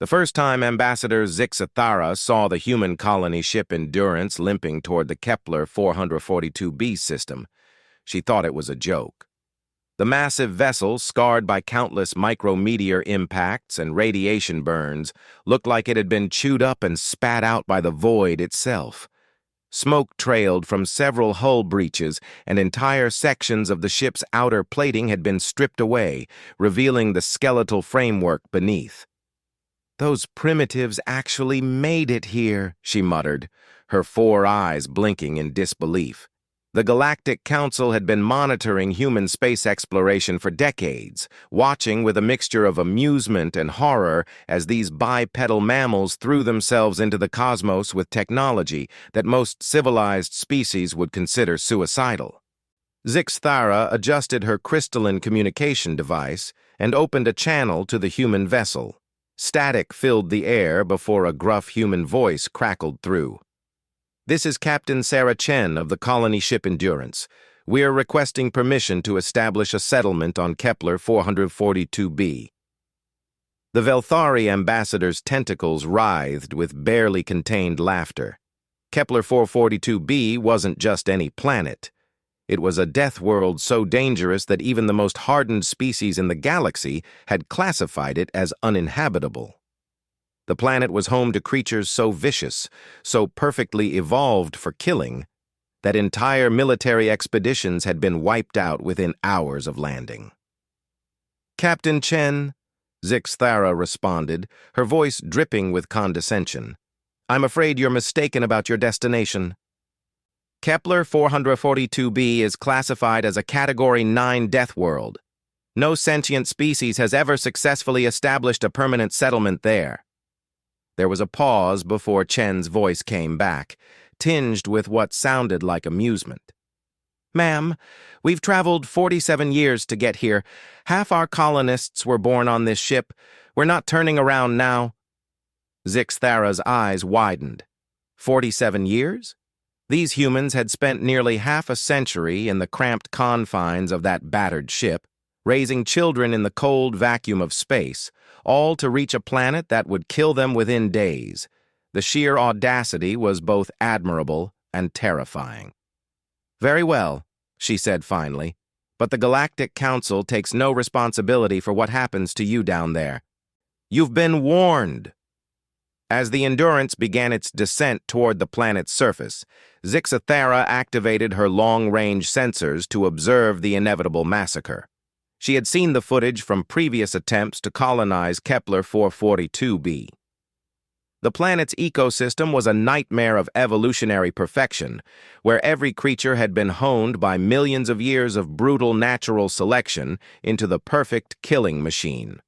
The first time Ambassador Zixathara saw the human colony ship Endurance limping toward the Kepler 442b system, she thought it was a joke. The massive vessel, scarred by countless micrometeor impacts and radiation burns, looked like it had been chewed up and spat out by the void itself. Smoke trailed from several hull breaches, and entire sections of the ship's outer plating had been stripped away, revealing the skeletal framework beneath. "Those primitives actually made it here," she muttered, her 4 eyes blinking in disbelief. The Galactic Council had been monitoring human space exploration for decades, watching with a mixture of amusement and horror as these bipedal mammals threw themselves into the cosmos with technology that most civilized species would consider suicidal. Zixathara adjusted her crystalline communication device and opened a channel to the human vessel. Static filled the air before a gruff human voice crackled through. "This is Captain Sarah Chen of the colony ship Endurance. We are requesting permission to establish a settlement on Kepler 442b. The Velthari ambassador's tentacles writhed with barely contained laughter. Kepler 442b wasn't just any planet. It was a death world so dangerous that even the most hardened species in the galaxy had classified it as uninhabitable. The planet was home to creatures so vicious, so perfectly evolved for killing, that entire military expeditions had been wiped out within hours of landing. "Captain Chen," Zixathara responded, her voice dripping with condescension, "I'm afraid you're mistaken about your destination. Kepler 442b is classified as a Category 9 death world. No sentient species has ever successfully established a permanent settlement there." There was a pause before Chen's voice came back, tinged with what sounded like amusement. "Ma'am, we've traveled 47 years to get here. Half our colonists were born on this ship. We're not turning around now." Zixathara's eyes widened. 47 years? These humans had spent nearly half a century in the cramped confines of that battered ship, raising children in the cold vacuum of space, all to reach a planet that would kill them within days. The sheer audacity was both admirable and terrifying. "Very well," she said finally, "but the Galactic Council takes no responsibility for what happens to you down there. You've been warned." As the Endurance began its descent toward the planet's surface, Zixathara activated her long-range sensors to observe the inevitable massacre. She had seen the footage from previous attempts to colonize Kepler 442b. The planet's ecosystem was a nightmare of evolutionary perfection, where every creature had been honed by millions of years of brutal natural selection into the perfect killing machine.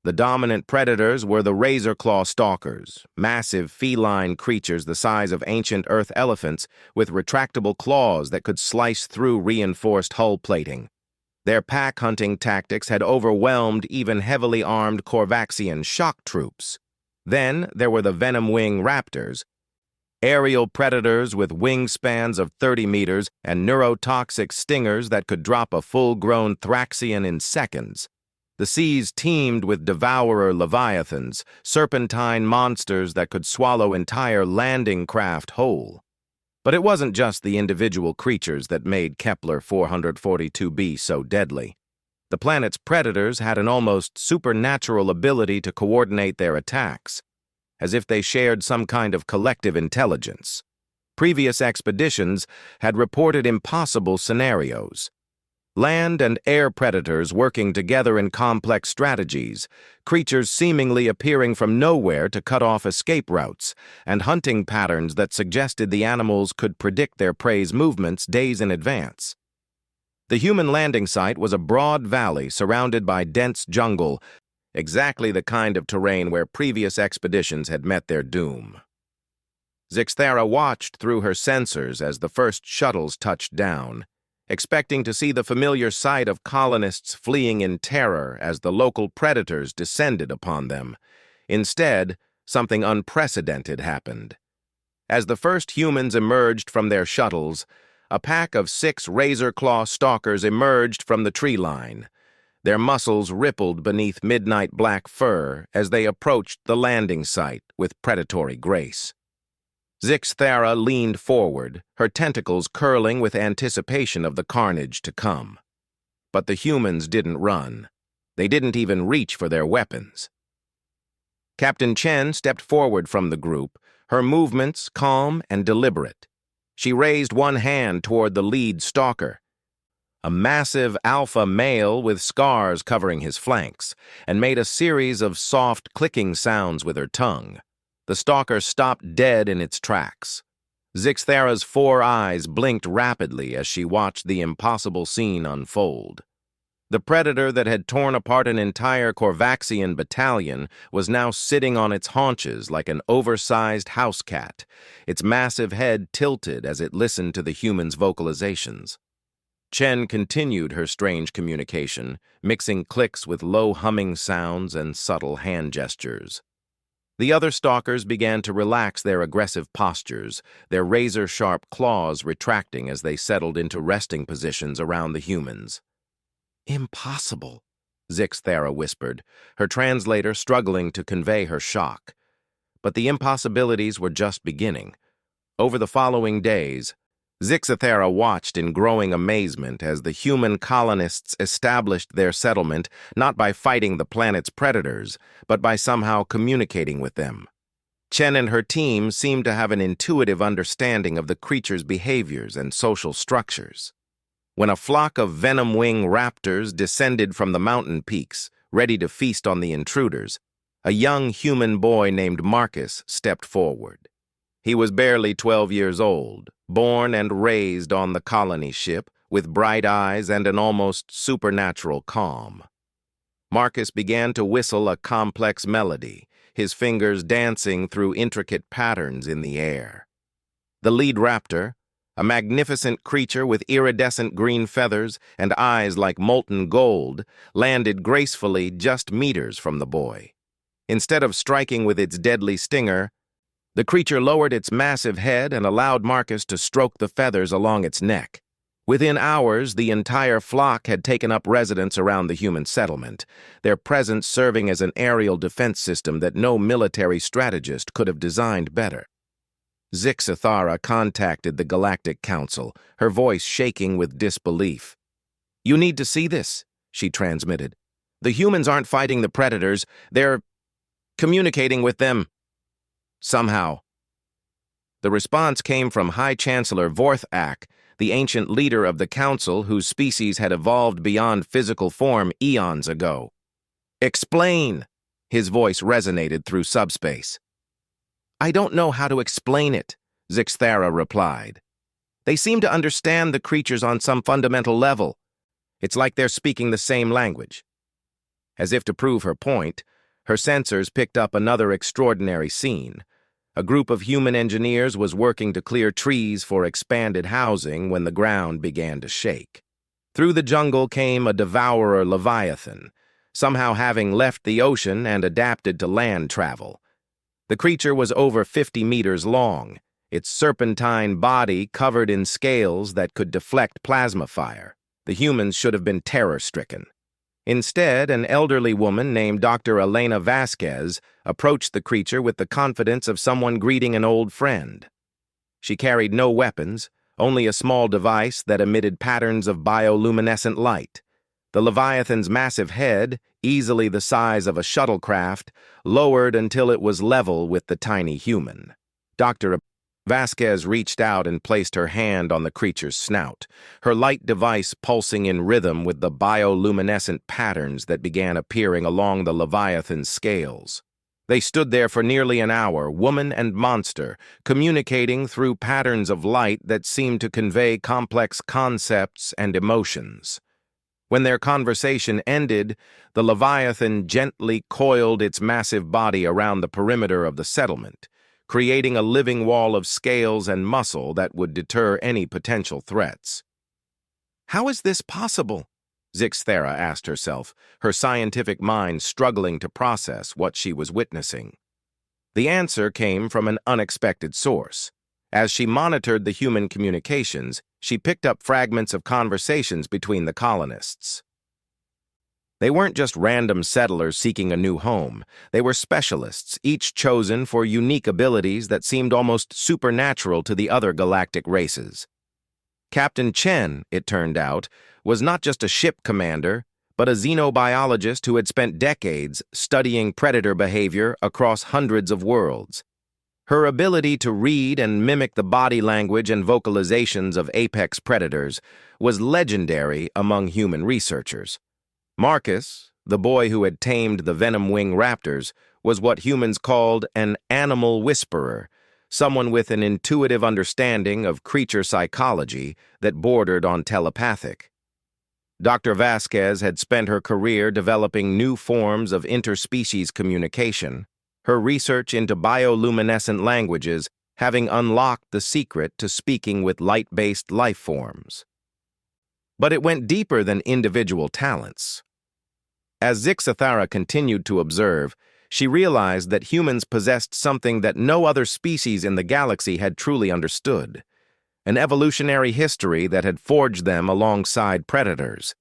The dominant predators were the razor-claw stalkers, massive feline creatures the size of ancient Earth elephants with retractable claws that could slice through reinforced hull plating. Their pack-hunting tactics had overwhelmed even heavily armed Corvaxian shock troops. Then there were the venom-wing raptors, aerial predators with wingspans of 30 meters and neurotoxic stingers that could drop a full-grown Thraxian in seconds. The seas teemed with devourer leviathans, serpentine monsters that could swallow entire landing craft whole. But it wasn't just the individual creatures that made Kepler 442b so deadly. The planet's predators had an almost supernatural ability to coordinate their attacks, as if they shared some kind of collective intelligence. Previous expeditions had reported impossible scenarios. Land and air predators working together in complex strategies, creatures seemingly appearing from nowhere to cut off escape routes, and hunting patterns that suggested the animals could predict their prey's movements days in advance. The human landing site was a broad valley surrounded by dense jungle, exactly the kind of terrain where previous expeditions had met their doom. Zixathara watched through her sensors as the first shuttles touched down, expecting to see the familiar sight of colonists fleeing in terror as the local predators descended upon them. Instead, something unprecedented happened. As the first humans emerged from their shuttles, a pack of 6 razor-claw stalkers emerged from the tree line. Their muscles rippled beneath midnight black fur as they approached the landing site with predatory grace. Zixthara leaned forward, her tentacles curling with anticipation of the carnage to come. But the humans didn't run. They didn't even reach for their weapons. Captain Chen stepped forward from the group, her movements calm and deliberate. She raised one hand toward the lead stalker, a massive alpha male with scars covering his flanks, and made a series of soft clicking sounds with her tongue. The stalker stopped dead in its tracks. Zixthara's 4 eyes blinked rapidly as she watched the impossible scene unfold. The predator that had torn apart an entire Corvaxian battalion was now sitting on its haunches like an oversized house cat, its massive head tilted as it listened to the human's vocalizations. Chen continued her strange communication, mixing clicks with low humming sounds and subtle hand gestures. The other stalkers began to relax their aggressive postures, their razor-sharp claws retracting as they settled into resting positions around the humans. "Impossible," Zixthara whispered, her translator struggling to convey her shock. But the impossibilities were just beginning. Over the following days, Zixthara watched in growing amazement as the human colonists established their settlement not by fighting the planet's predators, but by somehow communicating with them. Chen and her team seemed to have an intuitive understanding of the creatures' behaviors and social structures. When a flock of venom-wing raptors descended from the mountain peaks, ready to feast on the intruders, a young human boy named Marcus stepped forward. He was barely 12 years old, born and raised on the colony ship, with bright eyes and an almost supernatural calm. Marcus began to whistle a complex melody, his fingers dancing through intricate patterns in the air. The lead raptor, a magnificent creature with iridescent green feathers and eyes like molten gold, landed gracefully just meters from the boy. Instead of striking with its deadly stinger, the creature lowered its massive head and allowed Marcus to stroke the feathers along its neck. Within hours, the entire flock had taken up residence around the human settlement, their presence serving as an aerial defense system that no military strategist could have designed better. Zixthara contacted the Galactic Council, her voice shaking with disbelief. "You need to see this," she transmitted. "The humans aren't fighting the predators, they're communicating with them. Somehow." The response came from High Chancellor Vorthak, the ancient leader of the Council whose species had evolved beyond physical form eons ago. "Explain!" His voice resonated through subspace. "I don't know how to explain it," Zixthara replied. "They seem to understand the creatures on some fundamental level. It's like they're speaking the same language." As if to prove her point, her sensors picked up another extraordinary scene. A group of human engineers was working to clear trees for expanded housing when the ground began to shake. Through the jungle came a devourer leviathan, somehow having left the ocean and adapted to land travel. The creature was over 50 meters long, its serpentine body covered in scales that could deflect plasma fire. The humans should have been terror-stricken. Instead, an elderly woman named Dr. Elena Vasquez approached the creature with the confidence of someone greeting an old friend. She carried no weapons, only a small device that emitted patterns of bioluminescent light. The Leviathan's massive head, easily the size of a shuttlecraft, lowered until it was level with the tiny human. Dr. Vasquez reached out and placed her hand on the creature's snout, her light device pulsing in rhythm with the bioluminescent patterns that began appearing along the Leviathan's scales. They stood there for nearly an hour, woman and monster, communicating through patterns of light that seemed to convey complex concepts and emotions. When their conversation ended, the Leviathan gently coiled its massive body around the perimeter of the settlement, creating a living wall of scales and muscle that would deter any potential threats. "How is this possible?" Zixthara asked herself, her scientific mind struggling to process what she was witnessing. The answer came from an unexpected source. As she monitored the human communications, she picked up fragments of conversations between the colonists. They weren't just random settlers seeking a new home. They were specialists, each chosen for unique abilities that seemed almost supernatural to the other galactic races. Captain Chen, it turned out, was not just a ship commander, but a xenobiologist who had spent decades studying predator behavior across hundreds of worlds. Her ability to read and mimic the body language and vocalizations of apex predators was legendary among human researchers. Marcus, the boy who had tamed the venom-wing raptors, was what humans called an animal whisperer, someone with an intuitive understanding of creature psychology that bordered on telepathic. Dr. Vasquez had spent her career developing new forms of interspecies communication, her research into bioluminescent languages having unlocked the secret to speaking with light-based life forms. But it went deeper than individual talents. As Zixathara continued to observe, she realized that humans possessed something that no other species in the galaxy had truly understood, an evolutionary history that had forged them alongside predators.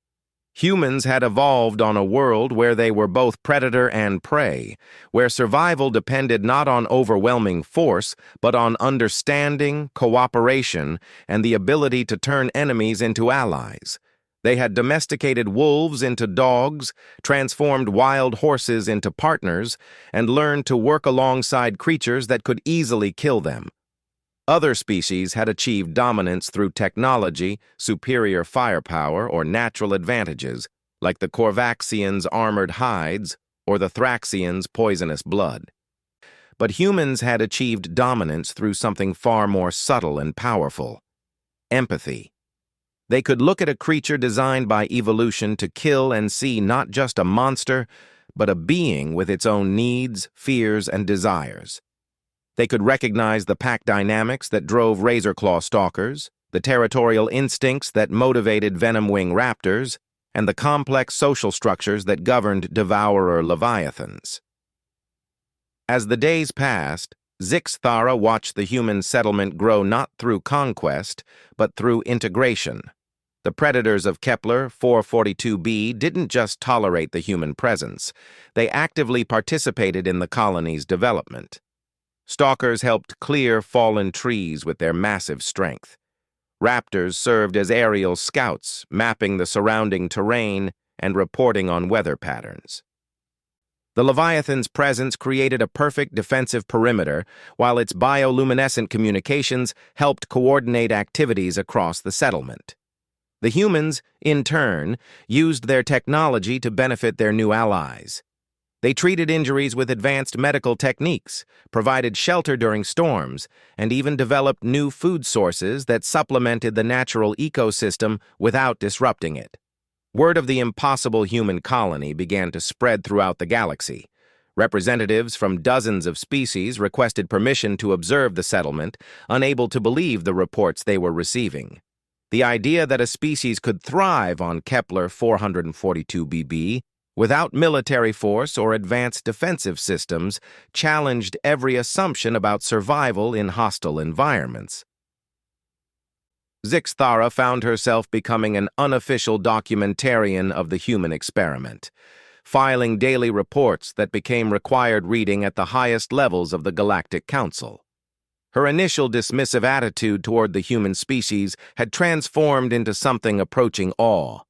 Humans had evolved on a world where they were both predator and prey, where survival depended not on overwhelming force, but on understanding, cooperation, and the ability to turn enemies into allies. They had domesticated wolves into dogs, transformed wild horses into partners, and learned to work alongside creatures that could easily kill them. Other species had achieved dominance through technology, superior firepower, or natural advantages, like the Corvaxians' armored hides or the Thraxians' poisonous blood. But humans had achieved dominance through something far more subtle and powerful: empathy. They could look at a creature designed by evolution to kill and see not just a monster, but a being with its own needs, fears, and desires. They could recognize the pack dynamics that drove razorclaw stalkers, the territorial instincts that motivated venom-wing raptors, and the complex social structures that governed devourer leviathans. As the days passed, Zixathara watched the human settlement grow not through conquest, but through integration. The predators of Kepler 442b didn't just tolerate the human presence, they actively participated in the colony's development. Stalkers helped clear fallen trees with their massive strength. Raptors served as aerial scouts, mapping the surrounding terrain and reporting on weather patterns. The Leviathan's presence created a perfect defensive perimeter, while its bioluminescent communications helped coordinate activities across the settlement. The humans, in turn, used their technology to benefit their new allies. They treated injuries with advanced medical techniques, provided shelter during storms, and even developed new food sources that supplemented the natural ecosystem without disrupting it. Word of the impossible human colony began to spread throughout the galaxy. Representatives from dozens of species requested permission to observe the settlement, unable to believe the reports they were receiving. The idea that a species could thrive on Kepler 442b without military force or advanced defensive systems challenged every assumption about survival in hostile environments. Zixathara found herself becoming an unofficial documentarian of the human experiment, filing daily reports that became required reading at the highest levels of the Galactic Council. Her initial dismissive attitude toward the human species had transformed into something approaching awe.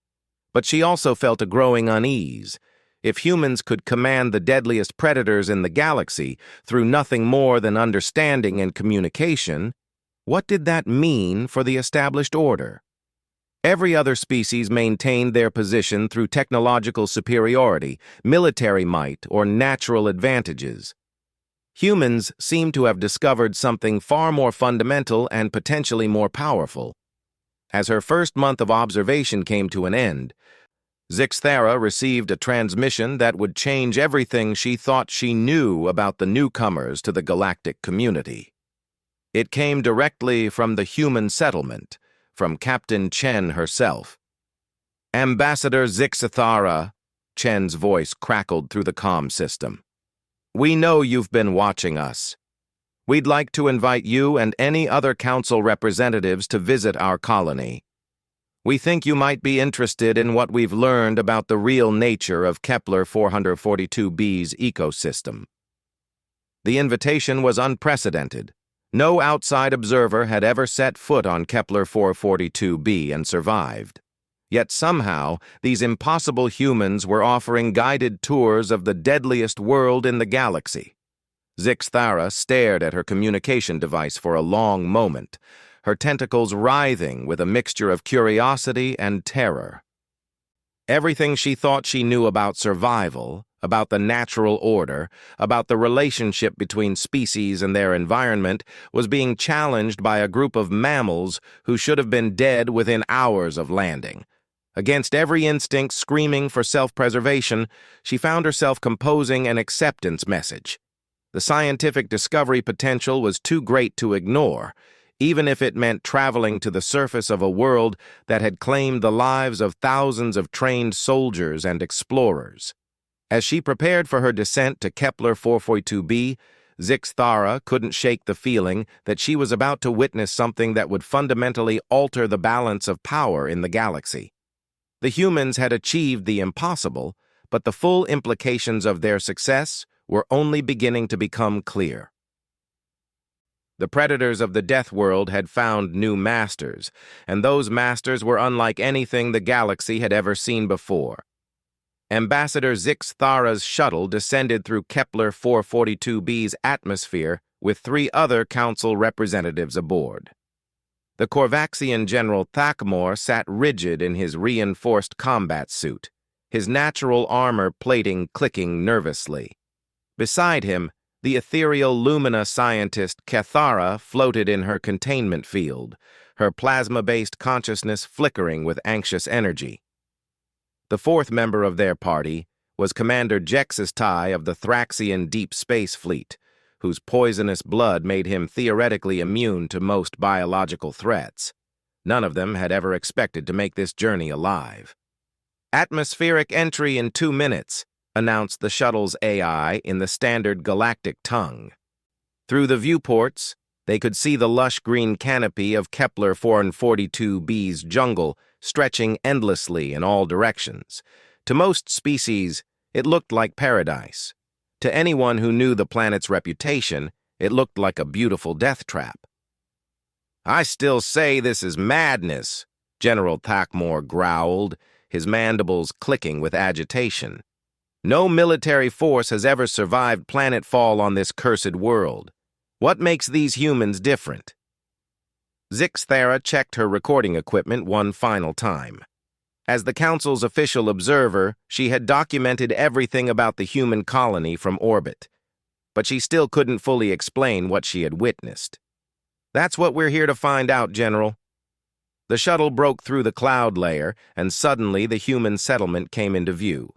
But she also felt a growing unease. If humans could command the deadliest predators in the galaxy through nothing more than understanding and communication, what did that mean for the established order? Every other species maintained their position through technological superiority, military might, or natural advantages. Humans seemed to have discovered something far more fundamental and potentially more powerful. As her first month of observation came to an end, Zixathara received a transmission that would change everything she thought she knew about the newcomers to the galactic community. It came directly from the human settlement, from Captain Chen herself. "Ambassador Zixathara," Chen's voice crackled through the comm system. "We know you've been watching us. We'd like to invite you and any other council representatives to visit our colony. We think you might be interested in what we've learned about the real nature of Kepler 442b's ecosystem. The invitation was unprecedented. No outside observer had ever set foot on Kepler 442b and survived. Yet somehow, these impossible humans were offering guided tours of the deadliest world in the galaxy. Zixthara stared at her communication device for a long moment, her tentacles writhing with a mixture of curiosity and terror. Everything she thought she knew about survival, about the natural order, about the relationship between species and their environment, was being challenged by a group of mammals who should have been dead within hours of landing. Against every instinct screaming for self-preservation, she found herself composing an acceptance message. The scientific discovery potential was too great to ignore, even if it meant traveling to the surface of a world that had claimed the lives of thousands of trained soldiers and explorers. As she prepared for her descent to Kepler 442b, Zixthara couldn't shake the feeling that she was about to witness something that would fundamentally alter the balance of power in the galaxy. The humans had achieved the impossible, but the full implications of their success were only beginning to become clear. The predators of the Deathworld had found new masters, and those masters were unlike anything the galaxy had ever seen before. Ambassador Zixthara's shuttle descended through Kepler 442b's atmosphere with 3 other council representatives aboard. The Corvaxian General Thakmor sat rigid in his reinforced combat suit, his natural armor plating clicking nervously. Beside him, the ethereal Lumina scientist Cathara floated in her containment field, her plasma-based consciousness flickering with anxious energy. The 4th member of their party was Commander Jexus Tai of the Thraxian Deep Space Fleet, whose poisonous blood made him theoretically immune to most biological threats. None of them had ever expected to make this journey alive. "Atmospheric entry in 2 minutes," announced the shuttle's AI in the standard galactic tongue. Through the viewports, they could see the lush green canopy of Kepler 442b's jungle stretching endlessly in all directions. To most species, it looked like paradise. To anyone who knew the planet's reputation, it looked like a beautiful death trap. "I still say this is madness," General Thakmor growled, his mandibles clicking with agitation. "No military force has ever survived planetfall on this cursed world. What makes these humans different?" Zixthara checked her recording equipment one final time. As the Council's official observer, she had documented everything about the human colony from orbit, but she still couldn't fully explain what she had witnessed. "That's what we're here to find out, General." The shuttle broke through the cloud layer, and suddenly the human settlement came into view.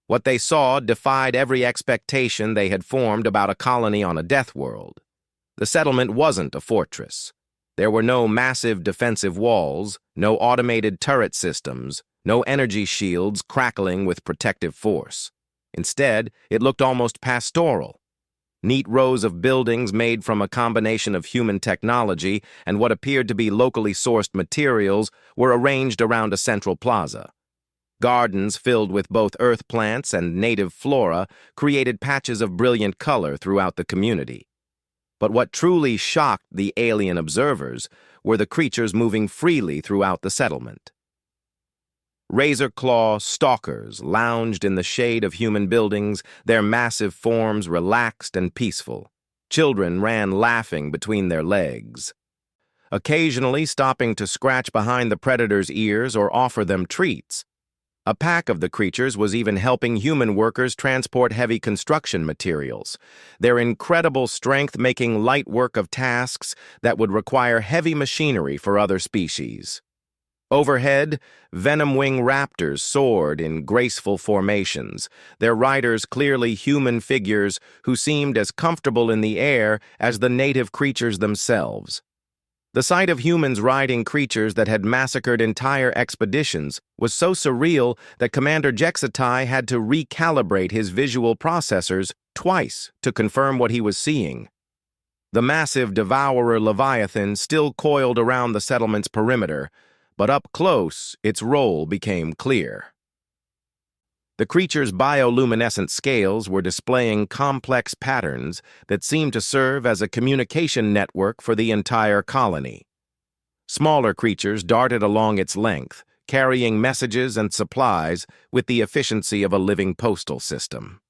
What they saw defied every expectation they had formed about a colony on a death world. The settlement wasn't a fortress. There were no massive defensive walls, no automated turret systems, no energy shields crackling with protective force. Instead, it looked almost pastoral. Neat rows of buildings made from a combination of human technology and what appeared to be locally sourced materials were arranged around a central plaza. Gardens filled with both earth plants and native flora created patches of brilliant color throughout the community. But what truly shocked the alien observers were the creatures moving freely throughout the settlement. Razor-claw stalkers lounged in the shade of human buildings, their massive forms relaxed and peaceful. Children ran laughing between their legs. Occasionally stopping to scratch behind the predator's ears or offer them treats. A pack of the creatures was even helping human workers transport heavy construction materials, their incredible strength making light work of tasks that would require heavy machinery for other species. Overhead, venom-wing raptors soared in graceful formations, their riders clearly human figures who seemed as comfortable in the air as the native creatures themselves. The sight of humans riding creatures that had massacred entire expeditions was so surreal that Commander Jexatai had to recalibrate his visual processors twice to confirm what he was seeing. The massive devourer Leviathan still coiled around the settlement's perimeter, but up close, its role became clear. The creature's bioluminescent scales were displaying complex patterns that seemed to serve as a communication network for the entire colony. Smaller creatures darted along its length, carrying messages and supplies with the efficiency of a living postal system.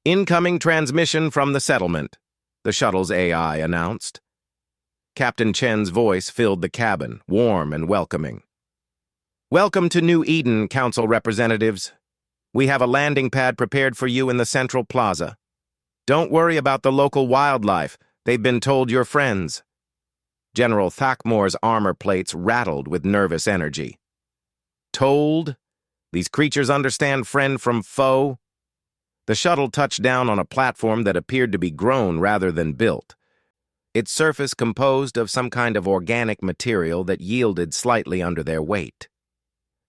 "Incoming transmission from the settlement," the shuttle's AI announced. Captain Chen's voice filled the cabin, warm and welcoming. "Welcome to New Eden, Council representatives. We have a landing pad prepared for you in the Central Plaza. Don't worry about the local wildlife. They've been told you're friends." General Thakmore's armor plates rattled with nervous energy. "Told? These creatures understand friend from foe?" The shuttle touched down on a platform that appeared to be grown rather than built. Its surface composed of some kind of organic material that yielded slightly under their weight.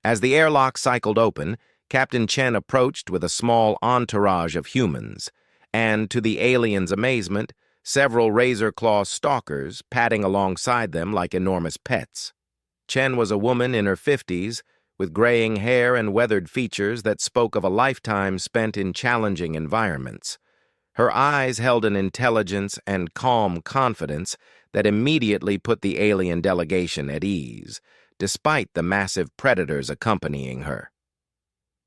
As the airlock cycled open, Captain Chen approached with a small entourage of humans, and, to the aliens' amazement, several razor-claw stalkers padding alongside them like enormous pets. Chen was a woman in her 50s, with graying hair and weathered features that spoke of a lifetime spent in challenging environments. Her eyes held an intelligence and calm confidence that immediately put the alien delegation at ease, despite the massive predators accompanying her.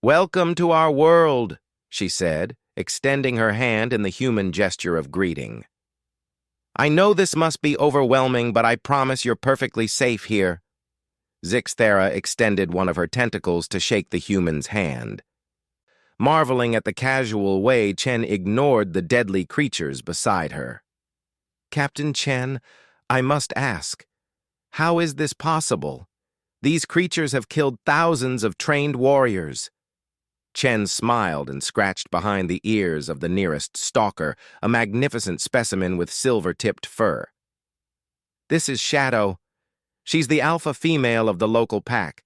"Welcome to our world," she said, extending her hand in the human gesture of greeting. "I know this must be overwhelming, but I promise you're perfectly safe here." Zixthera extended one of her tentacles to shake the human's hand. Marveling at the casual way Chen ignored the deadly creatures beside her. "Captain Chen, I must ask, how is this possible? These creatures have killed thousands of trained warriors." Chen smiled and scratched behind the ears of the nearest stalker, a magnificent specimen with silver-tipped fur. "This is Shadow. She's the alpha female of the local pack.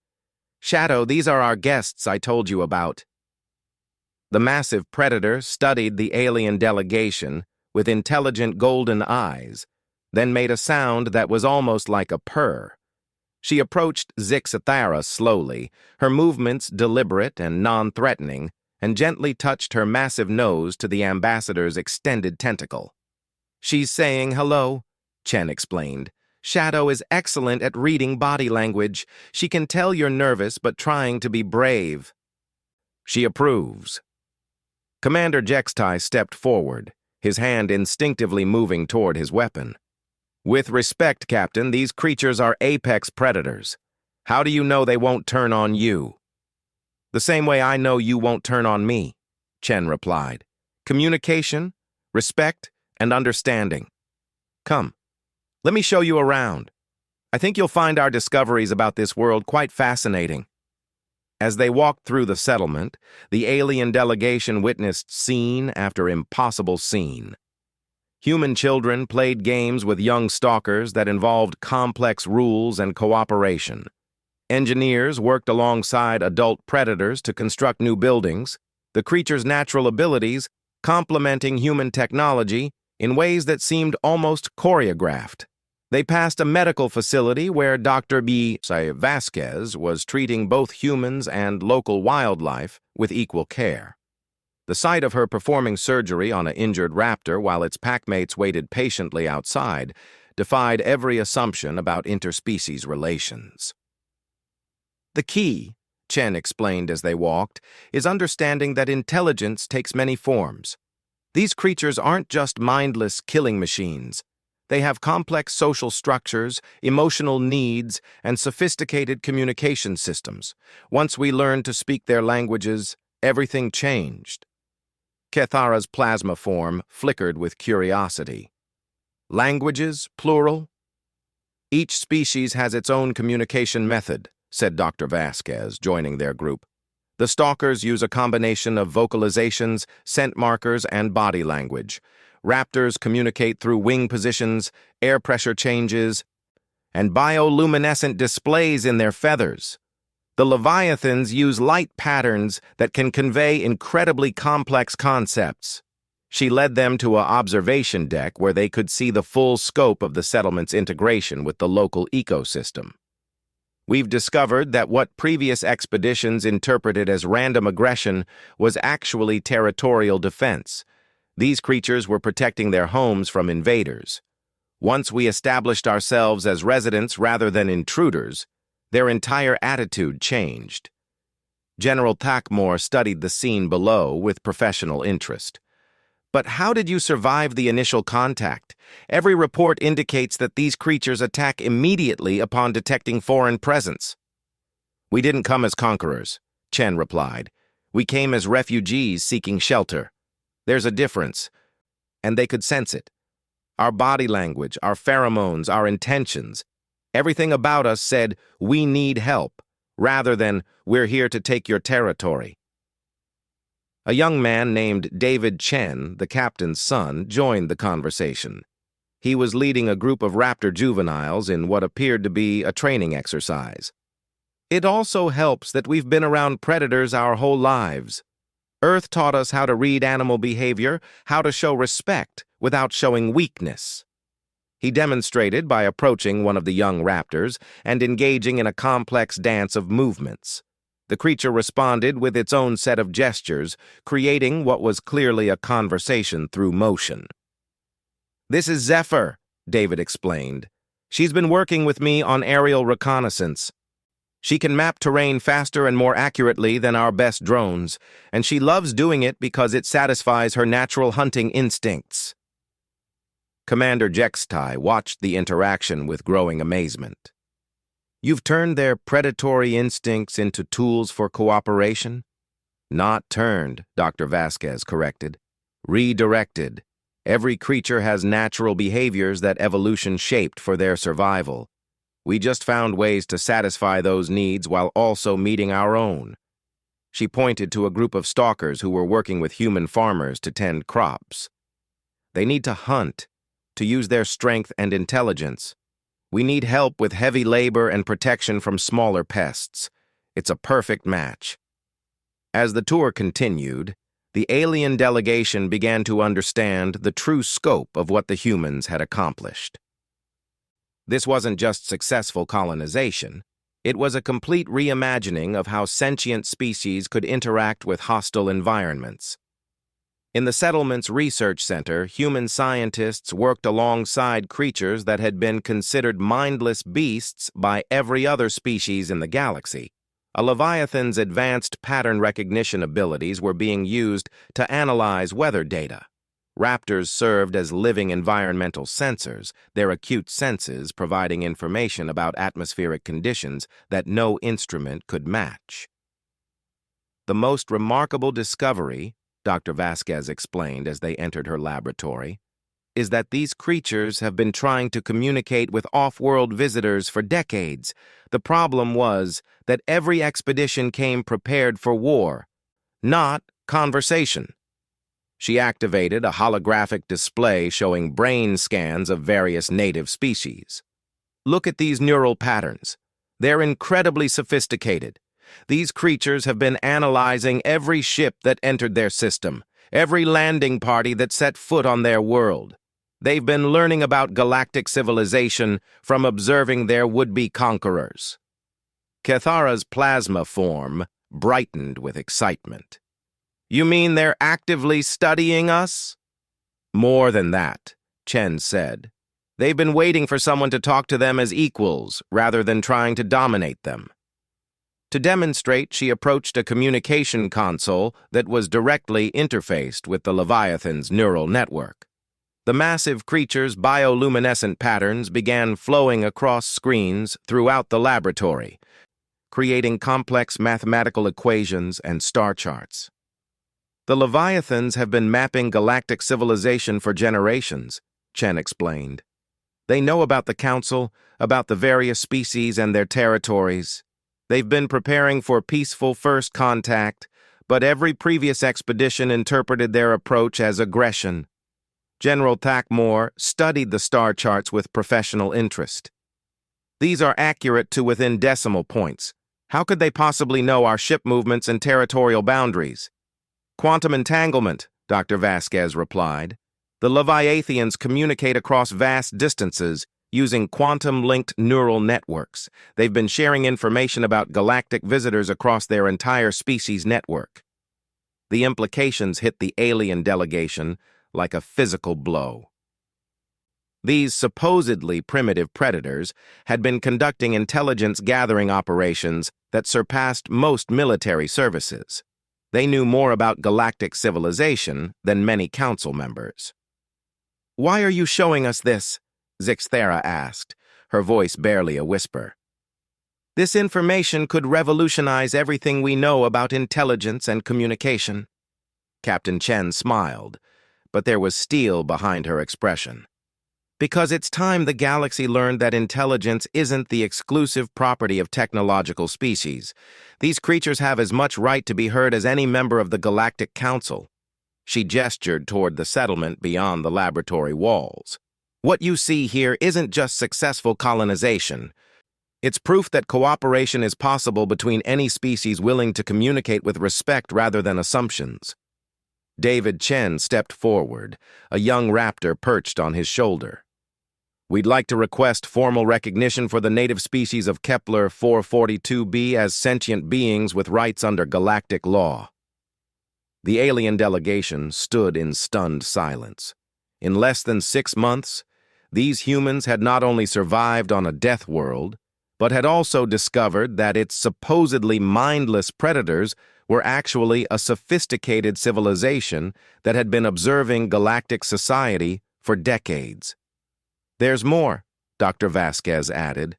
Shadow, these are our guests I told you about." The massive predator studied the alien delegation with intelligent golden eyes, then made a sound that was almost like a purr. She approached Zixthera slowly, her movements deliberate and non-threatening, and gently touched her massive nose to the ambassador's extended tentacle. "She's saying hello," Chen explained. "Shadow is excellent at reading body language. She can tell you're nervous but trying to be brave." "She approves." Commander Jextai stepped forward, his hand instinctively moving toward his weapon. "With respect, Captain, these creatures are apex predators. How do you know they won't turn on you?" "The same way I know you won't turn on me," Chen replied. "Communication, respect, and understanding. Come, let me show you around. I think you'll find our discoveries about this world quite fascinating." As they walked through the settlement, the alien delegation witnessed scene after impossible scene. Human children played games with young stalkers that involved complex rules and cooperation. Engineers worked alongside adult predators to construct new buildings, the creature's natural abilities complementing human technology in ways that seemed almost choreographed. They passed a medical facility where Dr. HFY Vasquez was treating both humans and local wildlife with equal care. The sight of her performing surgery on an injured raptor while its packmates waited patiently outside defied every assumption about interspecies relations. "The key," Chen explained as they walked, "is understanding that intelligence takes many forms. These creatures aren't just mindless killing machines. They have complex social structures, emotional needs, and sophisticated communication systems. Once we learned to speak their languages, everything changed." Kethara's plasma form flickered with curiosity. "Languages, plural?" "Each species has its own communication method," said Dr. Vasquez, joining their group. "The stalkers use a combination of vocalizations, scent markers, and body language. Raptors communicate through wing positions, air pressure changes, and bioluminescent displays in their feathers. The Leviathans use light patterns that can convey incredibly complex concepts." She led them to an observation deck where they could see the full scope of the settlement's integration with the local ecosystem. We've discovered that what previous expeditions interpreted as random aggression was actually territorial defense. These creatures were protecting their homes from invaders. Once we established ourselves as residents rather than intruders, their entire attitude changed. General Tackmore studied the scene below with professional interest. But how did you survive the initial contact? Every report indicates that these creatures attack immediately upon detecting foreign presence. We didn't come as conquerors, Chen replied. We came as refugees seeking shelter. There's a difference, and they could sense it. Our body language, our pheromones, our intentions, everything about us said, we need help, rather than, we're here to take your territory. A young man named David Chen, the captain's son, joined the conversation. He was leading a group of raptor juveniles in what appeared to be a training exercise. It also helps that we've been around predators our whole lives. Earth taught us how to read animal behavior, how to show respect without showing weakness. He demonstrated by approaching one of the young raptors and engaging in a complex dance of movements. The creature responded with its own set of gestures, creating what was clearly a conversation through motion. "This is Zephyr," David explained. "She's been working with me on aerial reconnaissance. She can map terrain faster and more accurately than our best drones, and she loves doing it because it satisfies her natural hunting instincts." Commander Jextai watched the interaction with growing amazement. "You've turned their predatory instincts into tools for cooperation?" "Not turned," Dr. Vasquez corrected. "Redirected. Every creature has natural behaviors that evolution shaped for their survival. We just found ways to satisfy those needs while also meeting our own." She pointed to a group of stalkers who were working with human farmers to tend crops. "They need to hunt, to use their strength and intelligence. We need help with heavy labor and protection from smaller pests. It's a perfect match." As the tour continued, the alien delegation began to understand the true scope of what the humans had accomplished. This wasn't just successful colonization. It was a complete reimagining of how sentient species could interact with hostile environments. In the settlement's research center, human scientists worked alongside creatures that had been considered mindless beasts by every other species in the galaxy. A leviathan's advanced pattern recognition abilities were being used to analyze weather data. Raptors served as living environmental sensors, their acute senses providing information about atmospheric conditions that no instrument could match. "The most remarkable discovery," Dr. Vasquez explained as they entered her laboratory, "is that these creatures have been trying to communicate with off-world visitors for decades. The problem was that every expedition came prepared for war, not conversation." She activated a holographic display showing brain scans of various native species. "Look at these neural patterns. They're incredibly sophisticated. These creatures have been analyzing every ship that entered their system, every landing party that set foot on their world. They've been learning about galactic civilization from observing their would-be conquerors." Cathara's plasma form brightened with excitement. "You mean they're actively studying us?" "More than that," Chen said. "They've been waiting for someone to talk to them as equals rather than trying to dominate them." To demonstrate, she approached a communication console that was directly interfaced with the Leviathan's neural network. The massive creature's bioluminescent patterns began flowing across screens throughout the laboratory, creating complex mathematical equations and star charts. "The Leviathans have been mapping galactic civilization for generations," Chen explained. "They know about the Council, about the various species and their territories. They've been preparing for peaceful first contact, but every previous expedition interpreted their approach as aggression." General Tackmore studied the star charts with professional interest. "These are accurate to within decimal points. How could they possibly know our ship movements and territorial boundaries?" "Quantum entanglement," Dr. Vasquez replied. "The Leviathans communicate across vast distances, using quantum-linked neural networks. They've been sharing information about galactic visitors across their entire species network. The implications hit the alien delegation like a physical blow. These supposedly primitive predators had been conducting intelligence-gathering operations that surpassed most military services. They knew more about galactic civilization than many council members. "Why are you showing us this?" Zixthera asked, her voice barely a whisper. "This information could revolutionize everything we know about intelligence and communication." Captain Chen smiled, but there was steel behind her expression. "Because it's time the galaxy learned that intelligence isn't the exclusive property of technological species. These creatures have as much right to be heard as any member of the Galactic Council." She gestured toward the settlement beyond the laboratory walls. "What you see here isn't just successful colonization. It's proof that cooperation is possible between any species willing to communicate with respect rather than assumptions." David Chen stepped forward, a young raptor perched on his shoulder. "We'd like to request formal recognition for the native species of Kepler 442b as sentient beings with rights under galactic law." The alien delegation stood in stunned silence. In less than 6 months, these humans had not only survived on a death world, but had also discovered that its supposedly mindless predators were actually a sophisticated civilization that had been observing galactic society for decades. "There's more," Dr. Vasquez added.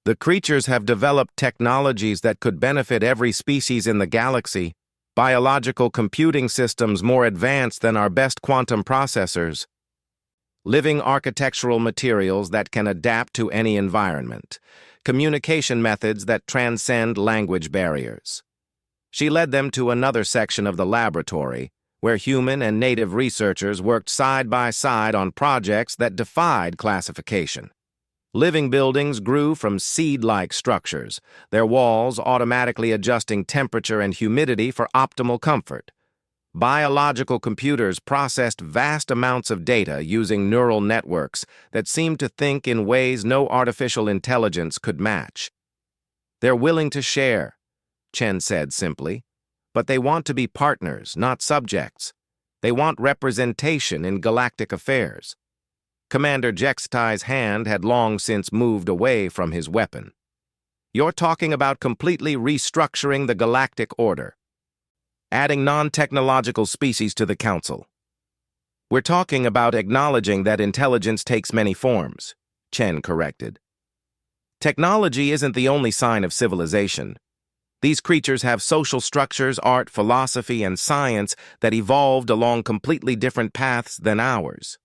"The creatures have developed technologies that could benefit every species in the galaxy, biological computing systems more advanced than our best quantum processors, living architectural materials that can adapt to any environment, communication methods that transcend language barriers." She led them to another section of the laboratory, where human and native researchers worked side by side on projects that defied classification. Living buildings grew from seed-like structures, their walls automatically adjusting temperature and humidity for optimal comfort. Biological computers processed vast amounts of data using neural networks that seemed to think in ways no artificial intelligence could match. "They're willing to share," Chen said simply. "But they want to be partners, not subjects. They want representation in galactic affairs." Commander Jextai's hand had long since moved away from his weapon. "You're talking about completely restructuring the galactic order, adding non-technological species to the Council." "We're talking about acknowledging that intelligence takes many forms," Chen corrected. "Technology isn't the only sign of civilization. These creatures have social structures, art, philosophy, and science that evolved along completely different paths than ours."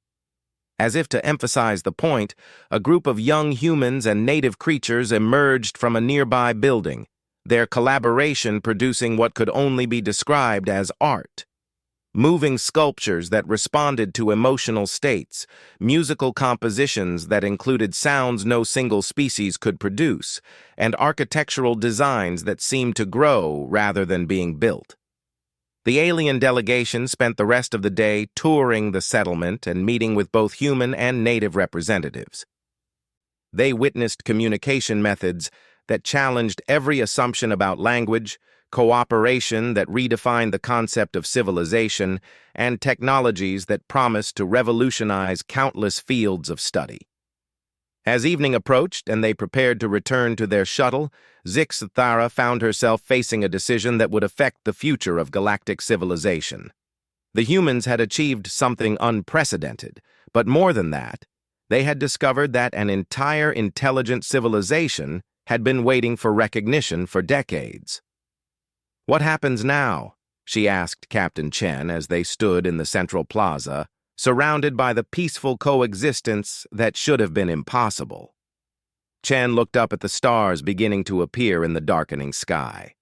As if to emphasize the point, a group of young humans and native creatures emerged from a nearby building, their collaboration producing what could only be described as art. Moving sculptures that responded to emotional states, musical compositions that included sounds no single species could produce, and architectural designs that seemed to grow rather than being built. The alien delegation spent the rest of the day touring the settlement and meeting with both human and native representatives. They witnessed communication methods that challenged every assumption about language, cooperation that redefined the concept of civilization, and technologies that promised to revolutionize countless fields of study. As evening approached and they prepared to return to their shuttle, Zixthara found herself facing a decision that would affect the future of galactic civilization. The humans had achieved something unprecedented, but more than that, they had discovered that an entire intelligent civilization had been waiting for recognition for decades. "What happens now?" she asked Captain Chen as they stood in the central plaza, surrounded by the peaceful coexistence that should have been impossible. Chen looked up at the stars beginning to appear in the darkening sky.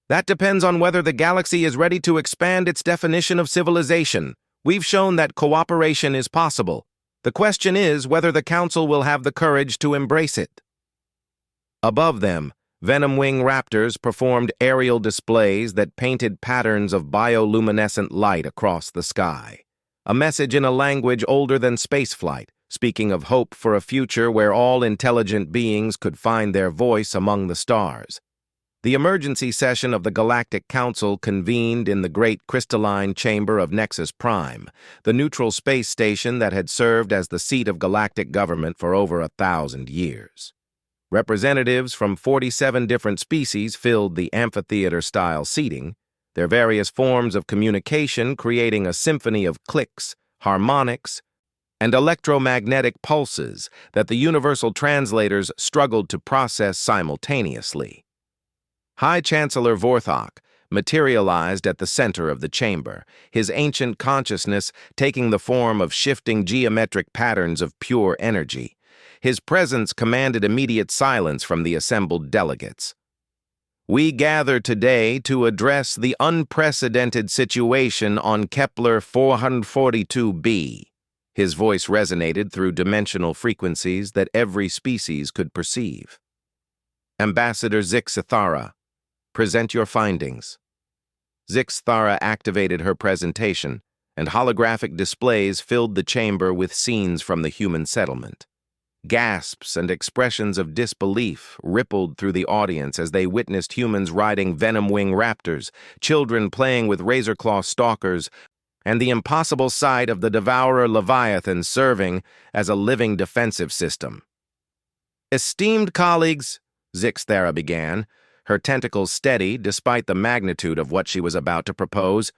"That depends on whether the galaxy is ready to expand its definition of civilization. We've shown that cooperation is possible. The question is whether the Council will have the courage to embrace it." Above them, venom-wing raptors performed aerial displays that painted patterns of bioluminescent light across the sky, a message in a language older than spaceflight, speaking of hope for a future where all intelligent beings could find their voice among the stars. The emergency session of the Galactic Council convened in the Great Crystalline Chamber of Nexus Prime, the neutral space station that had served as the seat of galactic government for over 1,000 years. Representatives from 47 different species filled the amphitheater-style seating, their various forms of communication creating a symphony of clicks, harmonics, and electromagnetic pulses that the universal translators struggled to process simultaneously. High Chancellor Vorthok materialized at the center of the chamber, his ancient consciousness taking the form of shifting geometric patterns of pure energy. His presence commanded immediate silence from the assembled delegates. "We gather today to address the unprecedented situation on Kepler 442b. His voice resonated through dimensional frequencies that every species could perceive. "Ambassador Zix-Ithara, present your findings." Zix-Ithara activated her presentation, and holographic displays filled the chamber with scenes from the human settlement. Gasps and expressions of disbelief rippled through the audience as they witnessed humans riding venom-wing raptors, children playing with razor-claw stalkers, and the impossible sight of the devourer Leviathan serving as a living defensive system. "Esteemed colleagues," Zix-Ithara began, her tentacles steady despite the magnitude of what she was about to propose,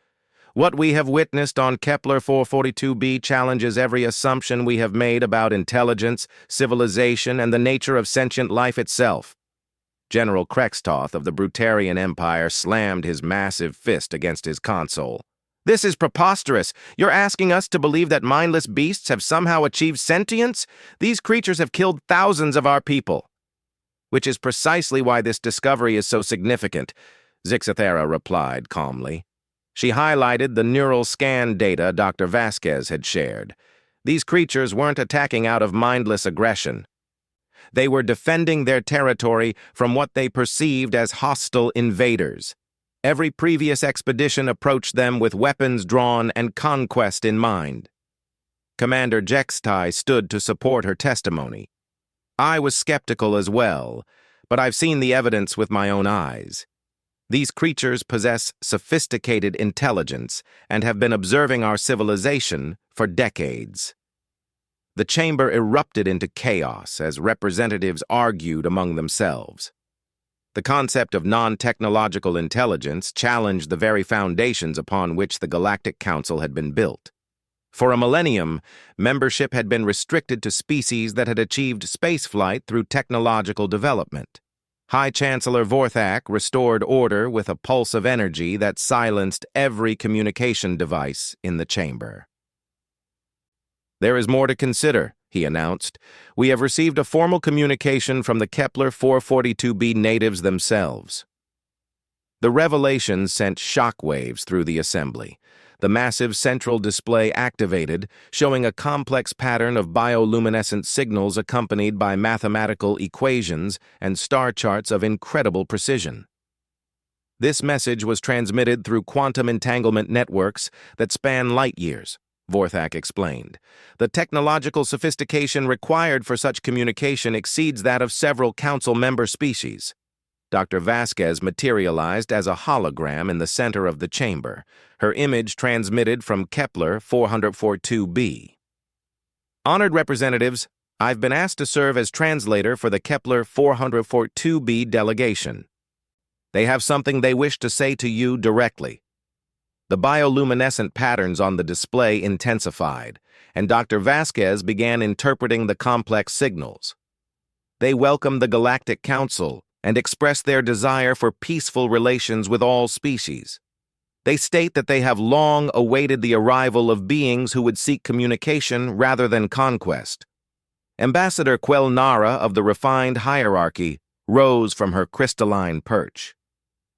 "what we have witnessed on Kepler 442b challenges every assumption we have made about intelligence, civilization, and the nature of sentient life itself." General Krextoth of the Brutarian Empire slammed his massive fist against his console. "This is preposterous. You're asking us to believe that mindless beasts have somehow achieved sentience? These creatures have killed thousands of our people." "Which is precisely why this discovery is so significant," Zix-Ithara replied calmly. She highlighted the neural scan data Dr. Vasquez had shared. These creatures weren't attacking out of mindless aggression. They were defending their territory from what they perceived as hostile invaders. Every previous expedition approached them with weapons drawn and conquest in mind. Commander Jextai stood to support her testimony. "I was skeptical as well, but I've seen the evidence with my own eyes. These creatures possess sophisticated intelligence and have been observing our civilization for decades." The chamber erupted into chaos as representatives argued among themselves. The concept of non-technological intelligence challenged the very foundations upon which the Galactic Council had been built. For a millennium, membership had been restricted to species that had achieved spaceflight through technological development. High Chancellor Vorthak restored order with a pulse of energy that silenced every communication device in the chamber. "There is more to consider," he announced. "We have received a formal communication from the Kepler 442b natives themselves." The revelation sent shockwaves through the assembly. The massive central display activated, showing a complex pattern of bioluminescent signals accompanied by mathematical equations and star charts of incredible precision. This message was transmitted through quantum entanglement networks that span light years, Vorthak explained. The technological sophistication required for such communication exceeds that of several council member species. Dr. Vasquez materialized as a hologram in the center of the chamber, her image transmitted from Kepler 442b. "Honored representatives, I've been asked to serve as translator for the Kepler 442b delegation. They have something they wish to say to you directly." The bioluminescent patterns on the display intensified, and Dr. Vasquez began interpreting the complex signals. They welcomed the Galactic Council and express their desire for peaceful relations with all species. They state that they have long awaited the arrival of beings who would seek communication rather than conquest. Ambassador Quelnara of the refined hierarchy rose from her crystalline perch.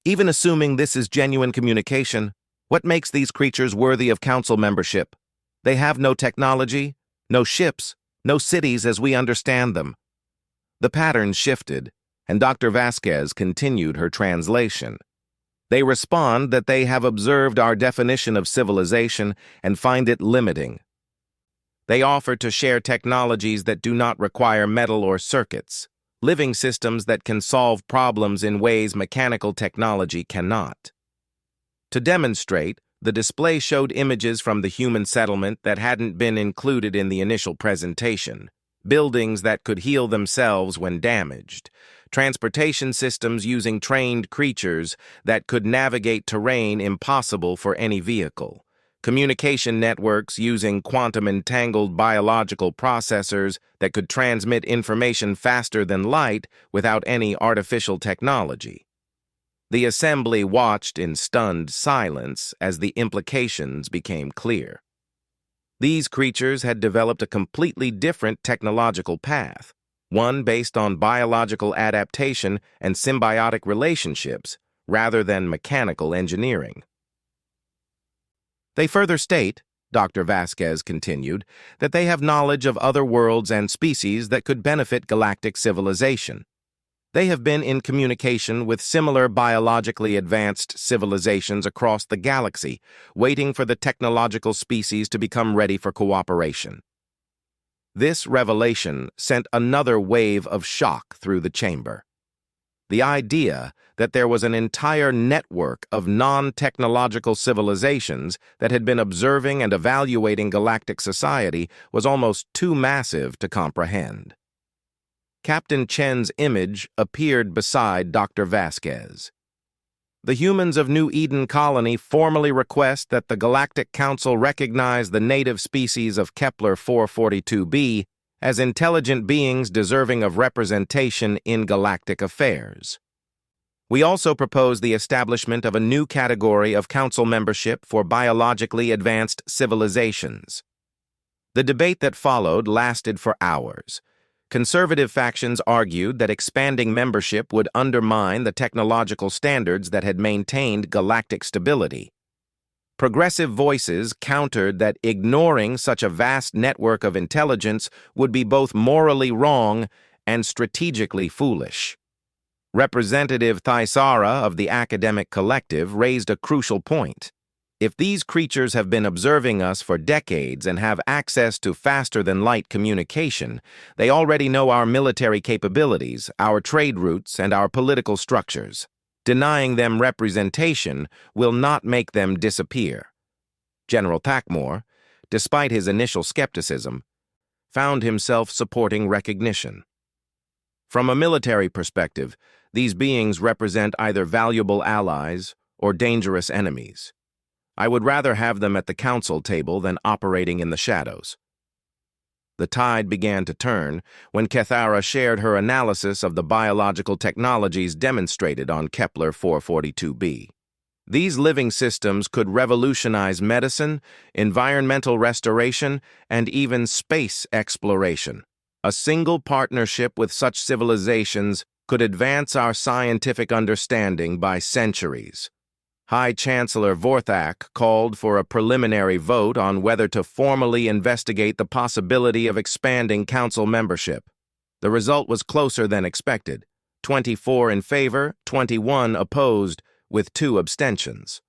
"Even assuming this is genuine communication, what makes these creatures worthy of council membership? They have no technology, no ships, no cities as we understand them." The patterns shifted, and Dr. Vasquez continued her translation. "They respond that they have observed our definition of civilization and find it limiting. They offer to share technologies that do not require metal or circuits, living systems that can solve problems in ways mechanical technology cannot. To demonstrate, the display showed images from the human settlement that hadn't been included in the initial presentation, buildings that could heal themselves when damaged, transportation systems using trained creatures that could navigate terrain impossible for any vehicle, communication networks using quantum-entangled biological processors that could transmit information faster than light without any artificial technology. The assembly watched in stunned silence as the implications became clear. These creatures had developed a completely different technological path, one based on biological adaptation and symbiotic relationships rather than mechanical engineering. They further state, Dr. Vasquez continued, that they have knowledge of other worlds and species that could benefit galactic civilization. They have been in communication with similar biologically advanced civilizations across the galaxy, waiting for the technological species to become ready for cooperation. This revelation sent another wave of shock through the chamber. The idea that there was an entire network of non-technological civilizations that had been observing and evaluating galactic society was almost too massive to comprehend. Captain Chen's image appeared beside Dr. Vasquez. The humans of New Eden Colony formally request that the Galactic Council recognize the native species of Kepler 442b as intelligent beings deserving of representation in galactic affairs. We also propose the establishment of a new category of council membership for biologically advanced civilizations. The debate that followed lasted for hours. Conservative factions argued that expanding membership would undermine the technological standards that had maintained galactic stability. Progressive voices countered that ignoring such a vast network of intelligence would be both morally wrong and strategically foolish. Representative Thaisara of the Academic Collective raised a crucial point. If these creatures have been observing us for decades and have access to faster-than-light communication, they already know our military capabilities, our trade routes, and our political structures. Denying them representation will not make them disappear. General Thackmore, despite his initial skepticism, found himself supporting recognition. From a military perspective, these beings represent either valuable allies or dangerous enemies. I would rather have them at the council table than operating in the shadows. The tide began to turn when Kethara shared her analysis of the biological technologies demonstrated on Kepler 442b. These living systems could revolutionize medicine, environmental restoration, and even space exploration. A single partnership with such civilizations could advance our scientific understanding by centuries. High Chancellor Vorthak called for a preliminary vote on whether to formally investigate the possibility of expanding council membership. The result was closer than expected, 24 in favor, 21 opposed, with 2 abstentions.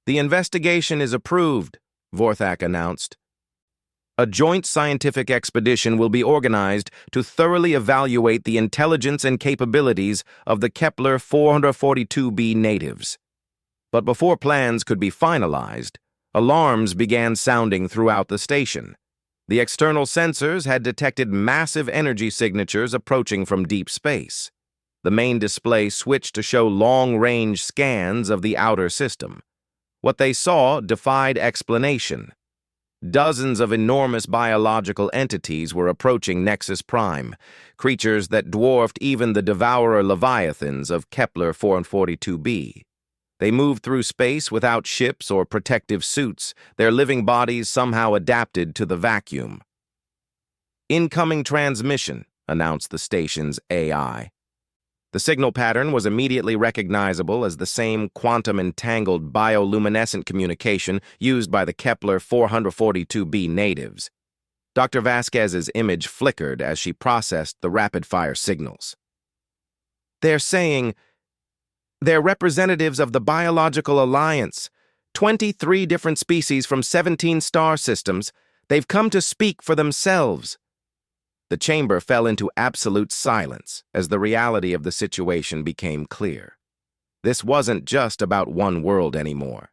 The investigation is approved, Vorthak announced. A joint scientific expedition will be organized to thoroughly evaluate the intelligence and capabilities of the Kepler 442b natives. But before plans could be finalized, alarms began sounding throughout the station. The external sensors had detected massive energy signatures approaching from deep space. The main display switched to show long-range scans of the outer system. What they saw defied explanation. Dozens of enormous biological entities were approaching Nexus Prime, creatures that dwarfed even the devourer leviathans of Kepler 442b. They moved through space without ships or protective suits, their living bodies somehow adapted to the vacuum. Incoming transmission, announced the station's AI. The signal pattern was immediately recognizable as the same quantum-entangled bioluminescent communication used by the Kepler 442b natives. Dr. Vasquez's image flickered as she processed the rapid-fire signals. They're saying, they're representatives of the Biological Alliance, 23 different species from 17 star systems. They've come to speak for themselves. The chamber fell into absolute silence as the reality of the situation became clear. This wasn't just about one world anymore.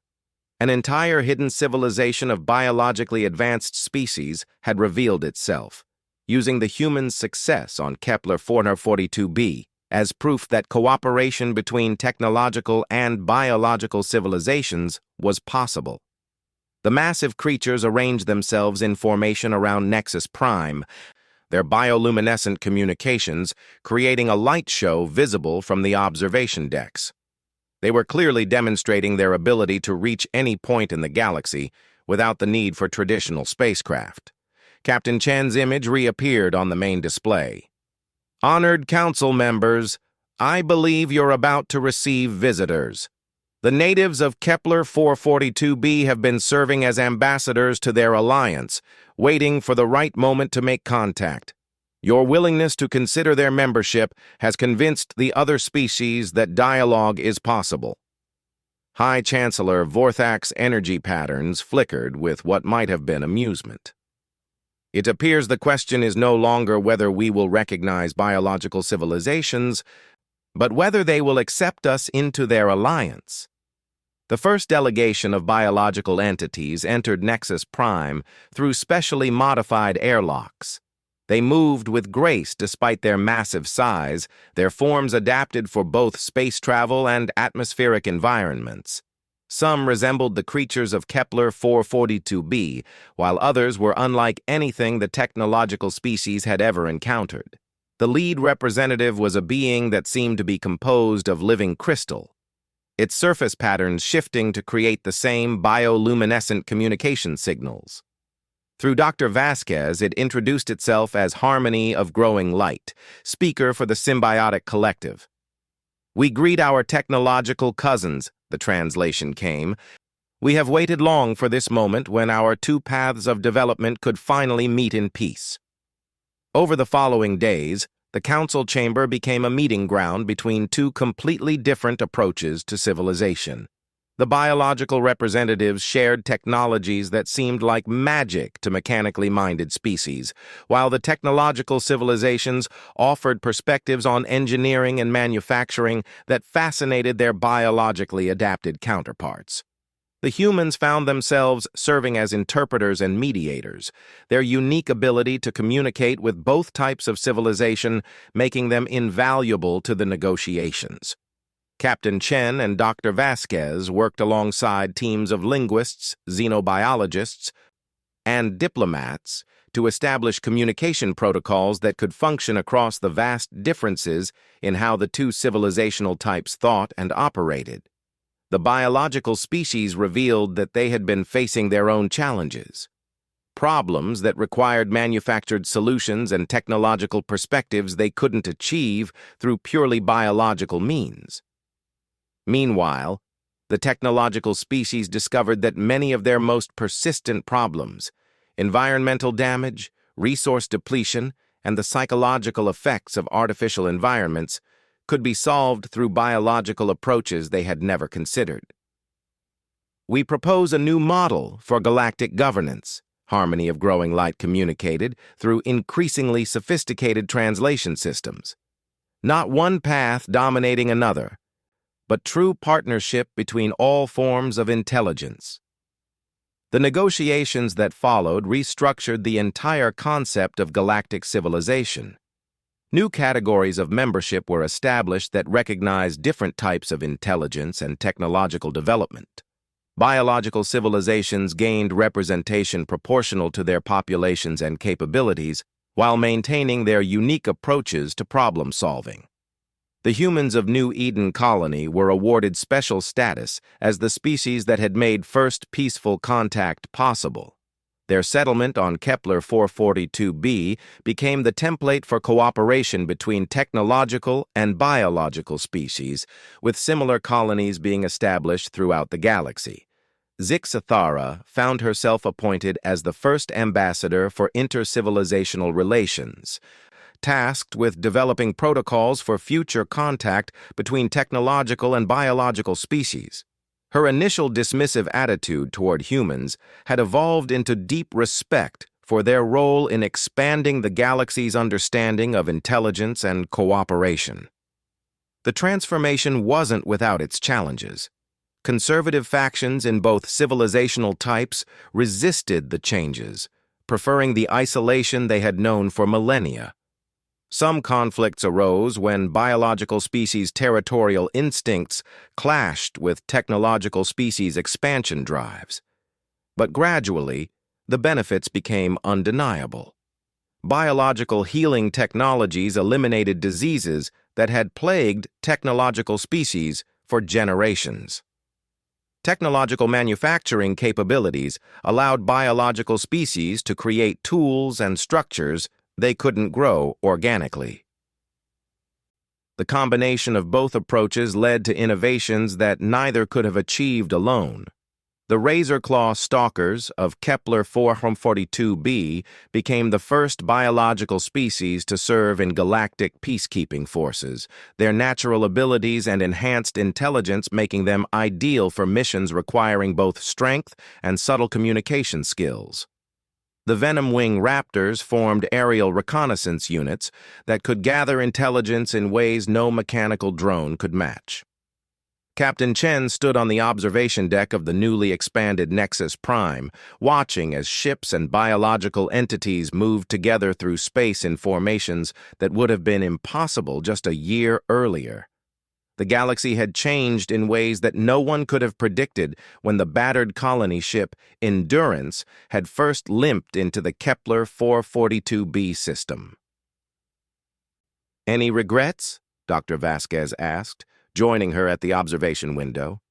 An entire hidden civilization of biologically advanced species had revealed itself, using the humans' success on Kepler 442b as proof that cooperation between technological and biological civilizations was possible. The massive creatures arranged themselves in formation around Nexus Prime, their bioluminescent communications creating a light show visible from the observation decks. They were clearly demonstrating their ability to reach any point in the galaxy without the need for traditional spacecraft. Captain Chen's image reappeared on the main display. "Honored council members, I believe you're about to receive visitors. The natives of Kepler 442b have been serving as ambassadors to their alliance, waiting for the right moment to make contact. Your willingness to consider their membership has convinced the other species that dialogue is possible." High Chancellor Vorthak's energy patterns flickered with what might have been amusement. "It appears the question is no longer whether we will recognize biological civilizations, but whether they will accept us into their alliance." The first delegation of biological entities entered Nexus Prime through specially modified airlocks. They moved with grace despite their massive size, their forms adapted for both space travel and atmospheric environments. Some resembled the creatures of Kepler 442b, while others were unlike anything the technological species had ever encountered. The lead representative was a being that seemed to be composed of living crystal, its surface patterns shifting to create the same bioluminescent communication signals. Through Dr. Vasquez, it introduced itself as Harmony of Growing Light, speaker for the symbiotic collective. "We greet our technological cousins," the translation came. "We have waited long for this moment when our two paths of development could finally meet in peace." Over the following days, the council chamber became a meeting ground between two completely different approaches to civilization. The biological representatives shared technologies that seemed like magic to mechanically minded species, while the technological civilizations offered perspectives on engineering and manufacturing that fascinated their biologically adapted counterparts. The humans found themselves serving as interpreters and mediators, their unique ability to communicate with both types of civilization making them invaluable to the negotiations. Captain Chen and Dr. Vasquez worked alongside teams of linguists, xenobiologists, and diplomats to establish communication protocols that could function across the vast differences in how the two civilizational types thought and operated. The biological species revealed that they had been facing their own challenges, problems that required manufactured solutions and technological perspectives they couldn't achieve through purely biological means. Meanwhile, the technological species discovered that many of their most persistent problems, environmental damage, resource depletion, and the psychological effects of artificial environments, could be solved through biological approaches they had never considered. "We propose a new model for galactic governance," Harmony of Growing Light communicated through increasingly sophisticated translation systems. "Not one path dominating another, but true partnership between all forms of intelligence." The negotiations that followed restructured the entire concept of galactic civilization. New categories of membership were established that recognized different types of intelligence and technological development. Biological civilizations gained representation proportional to their populations and capabilities, while maintaining their unique approaches to problem solving. The humans of New Eden Colony were awarded special status as the species that had made first peaceful contact possible. Their settlement on Kepler 442b became the template for cooperation between technological and biological species, with similar colonies being established throughout the galaxy. Zixathara found herself appointed as the first ambassador for intercivilizational relations, tasked with developing protocols for future contact between technological and biological species. Her initial dismissive attitude toward humans had evolved into deep respect for their role in expanding the galaxy's understanding of intelligence and cooperation. The transformation wasn't without its challenges. Conservative factions in both civilizational types resisted the changes, preferring the isolation they had known for millennia. Some conflicts arose when biological species' territorial instincts clashed with technological species' expansion drives. But gradually, the benefits became undeniable. Biological healing technologies eliminated diseases that had plagued technological species for generations. Technological manufacturing capabilities allowed biological species to create tools and structures they couldn't grow organically. The combination of both approaches led to innovations that neither could have achieved alone. The razor-claw stalkers of Kepler 442b became the first biological species to serve in galactic peacekeeping forces, their natural abilities and enhanced intelligence making them ideal for missions requiring both strength and subtle communication skills. The Venom Wing Raptors formed aerial reconnaissance units that could gather intelligence in ways no mechanical drone could match. Captain Chen stood on the observation deck of the newly expanded Nexus Prime, watching as ships and biological entities moved together through space in formations that would have been impossible just a year earlier. The galaxy had changed in ways that no one could have predicted when the battered colony ship Endurance had first limped into the Kepler 442b system. "Any regrets?" Dr. Vasquez asked, joining her at the observation window.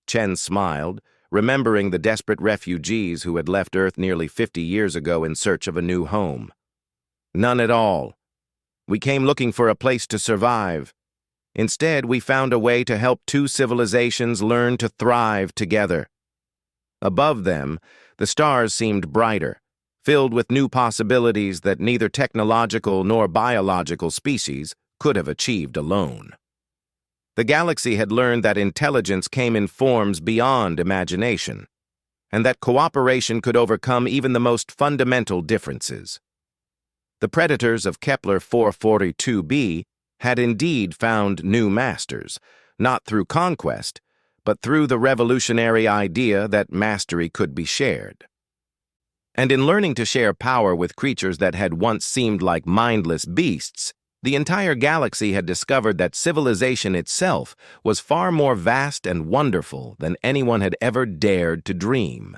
Chen smiled, remembering the desperate refugees who had left Earth nearly 50 years ago in search of a new home. "None at all. We came looking for a place to survive. Instead, we found a way to help two civilizations learn to thrive together." Above them, the stars seemed brighter, filled with new possibilities that neither technological nor biological species could have achieved alone. The galaxy had learned that intelligence came in forms beyond imagination, and that cooperation could overcome even the most fundamental differences. The predators of Kepler 442b had indeed found new masters, not through conquest, but through the revolutionary idea that mastery could be shared. And in learning to share power with creatures that had once seemed like mindless beasts, the entire galaxy had discovered that civilization itself was far more vast and wonderful than anyone had ever dared to dream.